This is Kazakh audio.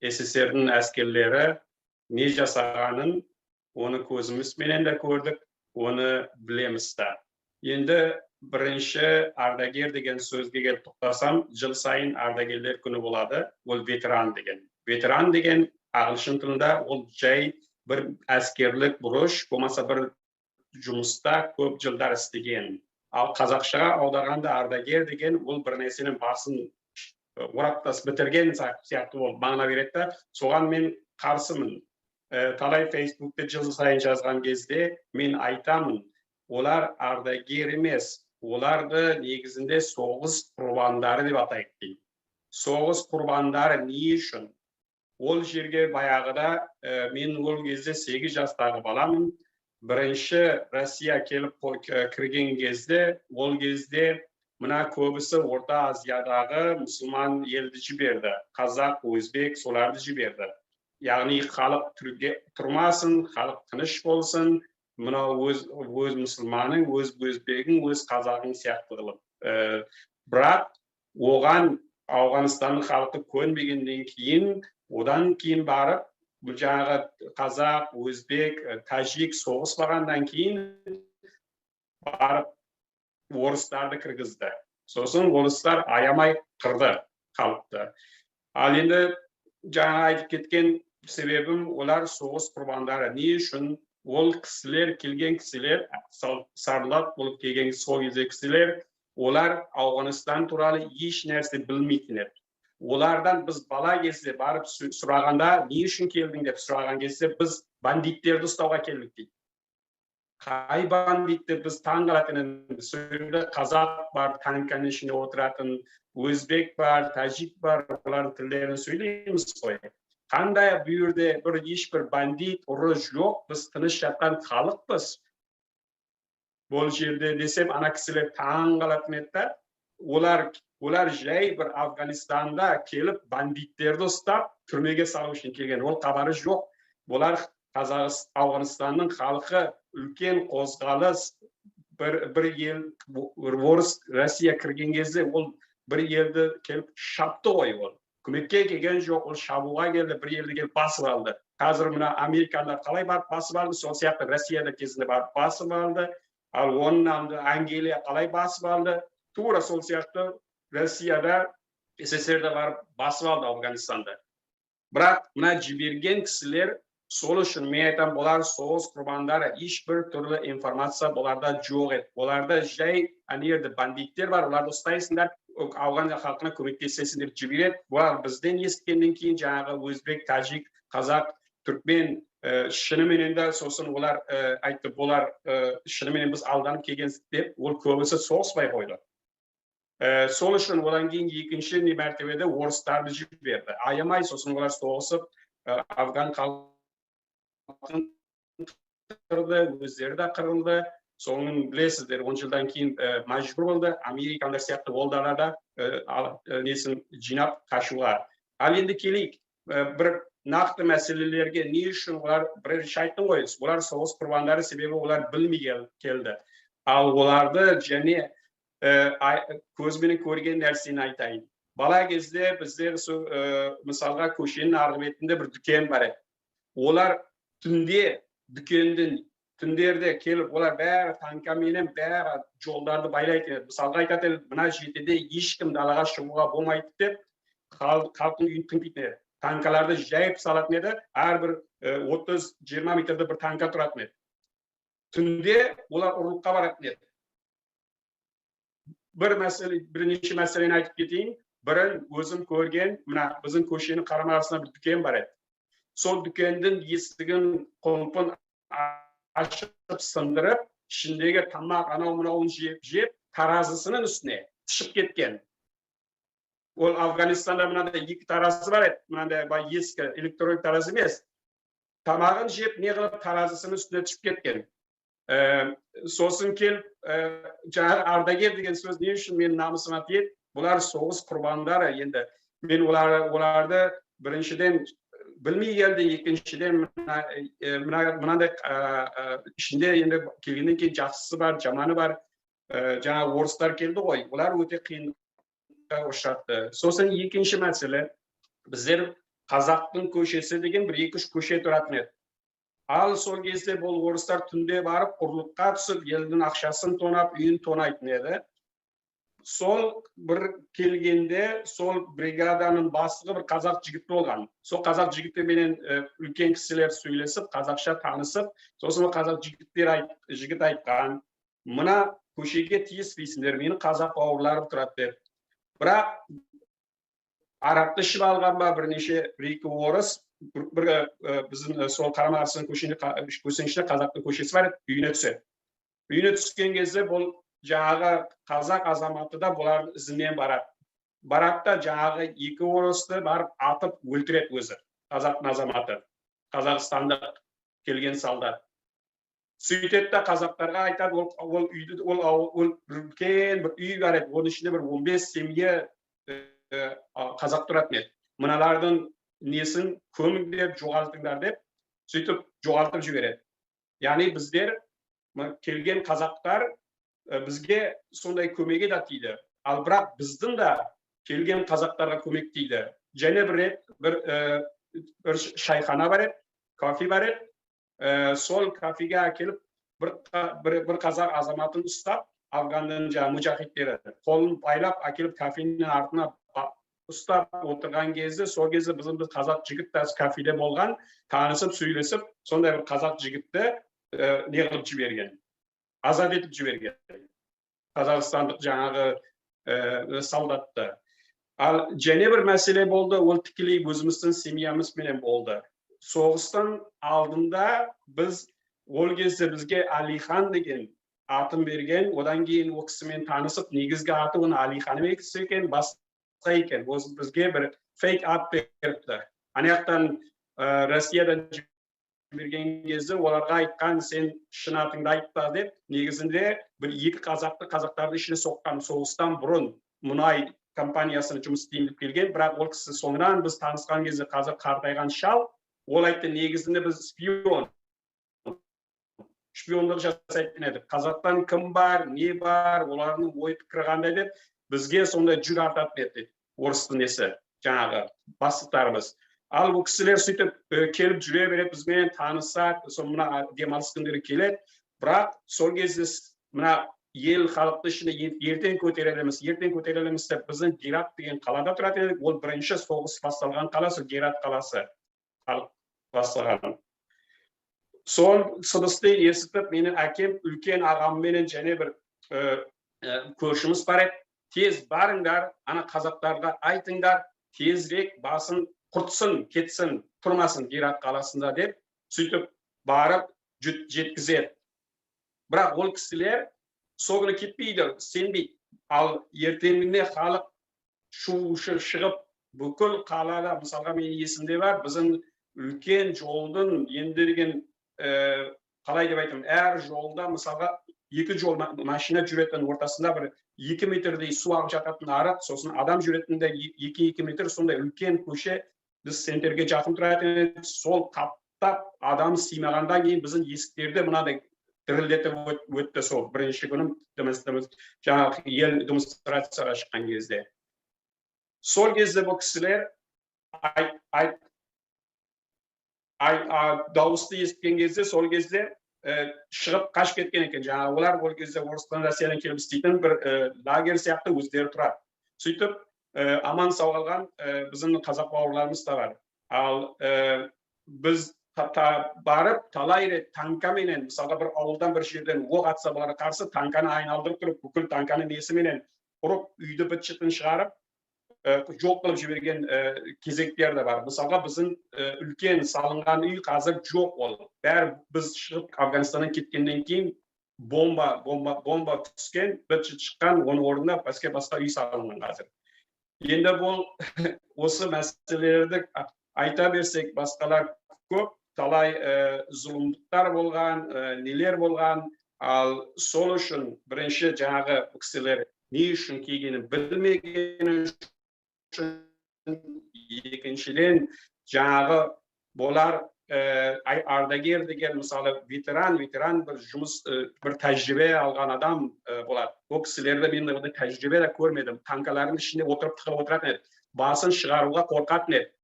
SSR'nin askerleri ne жасағанын onu көзімізбенен de gördük, onu bilemiz de. Endi birinchi ardager degan so'zga kelib to'xtasam, jil sayin ardagerlar kuni bo'ladi, ol veteran degan. Veteran degan ағылшын tilida ol jay bir askerlik burush, bo'lmasa bir жұмыста ko'p yillar istagan. Al қазақшаға аударғанда ardager degan ol bir narsaning baсын орап bitirgan сияқты болып мағына береді. Соған мен қарсымын. Талай Facebook'ta жыл сайын жазған кезде мен айтамын, олар ardager емес, оларды негізінде соғыс құрбандары деп атайық дейді. Соғыс құрбандары не үшін? Ол жерге баяғыда мен ол кезде 8 жастағы баламын. Бірінші Россия келіп кірген кезде, ол кезде мына көбісі Орта Азиядағы мұсылман елді жіберді. Қазақ, өзбек соларды жіберді. Яғни халық тұрмасын, халық тыныш болсын, мына өз мұсылманың, өз өзбегің, өз қазағың сияқты қылып. Бірақ оған Ауғанстанның халқы көнбегеннен кейін, одан кейін барып, бұл жаңағы қазақ, өзбек, тәжик соғыспағандан кейін барып орыстарды кіргізді. Сосын орыстар аямай қырды халықты. Ал енді жаңа айтып кеткен себебім, олар соғыс құрбандары. Не үшін? Ол кісілер, келген кісілер, сарлат болып келген сол кезде кісілер, олар Ауғанстан туралы еш нәрсе білмейтін еді. Олардан біз бала кезде барып сұрағанда, не үшін келдің деп сұраған кезде, біз бандиттерді ұстауға келдік дейді. Қай бандитті біз таң қалатын, сөйледі қазақ бар, танканың ішінде отыратын, өзбек бар, тәжик бар, олардың тілдерін сөйлейміз қой. Қандай бүйірде бір ешбір бандит, ұры жоқ, біз тыныш жатқан халықпыз. Бұл жерде десем, ана кісілер таң қалатын еді. Олар жай бір Афганистанда келіп бандиттерді ұстап, түрмеге салу үшін келген. Ол хабары жоқ. Олар Ауғанстанның халқы үлкен қозғалыс, бір ел, орыс, Россия кірген кезде, ол бір елді келіп шапты ғой ол. Көмекке келген жоқ, ол шабуға келді, бір елді келіп басып алды. Қазір мына Американдар қалай барып басып алды, сол сияқты Россияда кезінде барып басып алды. Ал оның Англия қалай басып алды, тура сол сияқты Россияда, СССРда барып басып алды Афганистанда. Бірақ мына жіберген кісілер, сол үшін мен айтам, бұлар соғыс құрбандары, ешбір түрлі информация бұларда жоқ еді. Оларда жай анерді бандиттер бар, оларды ұстайсыңдар, Ауған халқына көмектесесіңдер жібереді. Бұлар бізден ескеннен кейін жаңағы өзбек, тәжик, қазақ, түркмен шынымен де сосын олар айтты, бұлар шынымен біз алданып келгенсіз деп, ол көбісі соғыспай қойды. Сол үшін одан кейін екінші мәртебеде орыстарды жіберді. Аямай сосын олар соғысып, Афган халқын қырды, өздері де қырылды. Соның білесіздер, 10 жылдан кейін мәжбүр болды, Американдар сияқты олдаларда несін жинап қашуға. Ал енді келейік, бір нақты мәселелерге не үшін олар, бірінші айттым ғой, олар соғыс құрбандары себебі олар білмей келді. Ал оларды және көзбенен көрген нәрсені айтайын. Бала кезде біздер мысалға көшенің арғы бетінде бір дүкен бар еді. Олар түндерде келіп, олар бәрі танкаменен бәрі жолдарды байлайтын еді. Мысалға айтатын еді, мына жетіде ешкім далаға шығуға болмайды деп, халықтың үйін тінтетін еді. Танкаларды жайып салатын еді, әрбір 30-20 метрде бір танка тұратын еді. Түнде олар ұрлыққа баратын еді. Бірнеше мәселені айтып кетейін. Бірін өзім көрген, мына біздің көшенің қарама-қарсысында бір дүкен бар еді. Сол дүкендің есігін құлпын ашып сындырып, ішіндегі тамақ анау-мынауын жеп, таразысының үстіне түсіп кеткен. Ол Афганистанда мынандай 2 таразы бар еді, мынандай ескі электроник таразы емес. Тамағын жеп, не қылып таразысының үстіне түсіп кеткен. Сосын келіп, жаңағы ардагер деген сөз не үшін мен намысыма тиеді? Бұлар соғыс құрбандары. Енді мен оларды біріншіден білмей келді, екіншіден мынандай ішінде енді келгеннен кейін жақсысы бар, жаманы бар. Жаңа орыстар келді ғой, олар өте қиынға ұшыратты. Сосын екінші мәселе, біздер Қазақтың көшесі деген бір 2-3 көше тұратын еді. Ал сол кезде бұл орыстар түнде барып ұрлыққа түсіп, елдің ақшасын тонап, үйін тонайтын еді. Сол бір келгенде, сол бригаданың бастығы бір қазақ жігіт болған. Сол қазақ жігіттермен үлкен кісілер сөйлесіп, қазақша танысып, сосын қазақ жігіт айтқан, мына көшеге тиіспейсіңдер, менің қазақ бауырларым тұрады деп. Бірақ арақты ішіп алған ба бір-екі орыс, біздің сол Қарама-Қарсының көшесінде қазақтың көшесі бар, үйіне түседі. Үйіне түскен кезде бұл жаңағы қазақ азаматы да бұлардың ізімен барады. Барады жаңағы 2 орысты барып атып өлтіреді өзі, қазақтың азаматы, қазақстандық келген солдат. Сөйтеді де қазақтарға айтады, ол үйді, ол үлкен бір үй бар еді, оның ішінде бір 15 семья қазақ тұратын еді. Мыналардың несін көміңдер, жоғалтыңдар деп, сөйтіп жоғалтып жібереді. Яғни біздер келген қазақтар бізге сондай көмегі да тиді. Ал бірақ біздің да келген қазақтарға көмек тиді. Және бір шайхана бар еді, кафе бар еді. Сол кафеге әкеліп бір қазақ азаматын ұстап, Афганның мұжахидтері қолын байлап әкеліп кафенің артына ұстап отырған кезде, сол кезде біздің қазақ жігіт кафеде болған, танысып, сөйлесіп, сондай бір қазақ жігітті не қылып жіберген, азат етіп жіберген. Қазақстандық жаңағы солдатты. Ал және бір мәселе болды, ол тікелей өзіміздің семьямызбен болды. Соғыстан алдында біз ол кезде бізге Алихан деген атын берген, одан кейін ол кісімен танысып, негізгі аты оны Алихан екен, басқа екен. Осы бізге бір фейк ат беріпті. Анаяқтан Россиядан берген кезде оларға айтқан, сен шын атыңды айтпа деп, негізінде бір 2 қазақтарды ішіне соққан. Соғыстан бұрын мұнай компаниясына жұмыс істейін деп келген, бірақ ол кісі соңынан біз танысқан кезде қазір қартайған шал, ол айтты, негізінде біз шпиондық жасайтын едік. Қазақтан кім бар, не бар, олардың ой пікірі қандай деп, бізге сондай жүр артатын еді, орыстың несі, жаңағы бастықтарымыз. Ал бұл кісілер сөйтіп келіп жүре береді, бізбен танысады, сол мына демалыс күндері келеді. Бірақ сол кезде мына ел халықты ішінде ертең көтереліміз деп біздің Герат деген қалада тұратын едік. Ол бірінші соғыс басталған қаласы, Герат қаласы, халық бастаған. Сол сыбысты естіп, менің әкем үлкен ағамменен және бір көршіміз бар еді. Тез барыңдар, ана қазақтарға айтыңдар, тезірек басын құртсын, кетсін, тұрмасын Герат қаласында деп, сөйтіп барып жеткізеді. Бірақ ол кісілер сол күні кетпейді, сенбейді. Ал ертеңіне халық шу-шу шығып, бүкіл қалада, мысалға менің есімде бар, біздің үлкен жолдың енді деген қалай деп айтамын, әр жолда мысалға 2 жол машина жүретін ортасында бір 2 метрдей су ағып жататын арық, сосын адам жүретінде 2 метр, сондай үлкен көше, біз центрге жақын тұратын, сол таптап адам сыймағандан кейін біздің есіктерді мынадай дірілдетіп өтті. Сол бірінші күнім жаңағы ел демонстрацияға шыққан кезде. Сол кезде бұл кісілер дауысты естіген кезде, сол кезде шығып қашып кеткен екен. Жаңағы олар ол кезде Орыстан, Россиядан келіп істейтін бір лагерь сияқты өздері тұрады. Сөйтіп аман сау қалған біздің қазақ бауырларымыз да бар. Ал біз барып талай рет танкаменен, мысалға бір ауылдан бір жерден оқ атса бұларға қарсы танканы айналдырып тұрып, бүкіл танканың несіменен ұрып, үйді быт-шытын шығарып, жоқ қылып жіберген кезектер де бар. Мысалға біздің үлкен салынған үй қазір жоқ ол. Бәрі біз шығып Афганистаннан кеткеннен кейін бомба түскен, быт-шыт шыққан, оның орнына басқа үй салынған қазір. Енді бұл осы мәселелерді айта берсек, басқалар көп, талай зұлымдықтар болған, нелер болған, ал сол үшін бірінші жаңағы кісілер не үшін келгенін білмегені үшін, екіншіден жаңағы болар ардагер деген, мысалы ветеран бір жұмыс, бір тәжірибе алған адам болады. Ол кісілерді мен тәжірибе де көрмедім. Танкалардың ішінде отырып тығылып отыратын еді. Басын шығаруға қорқатын еді.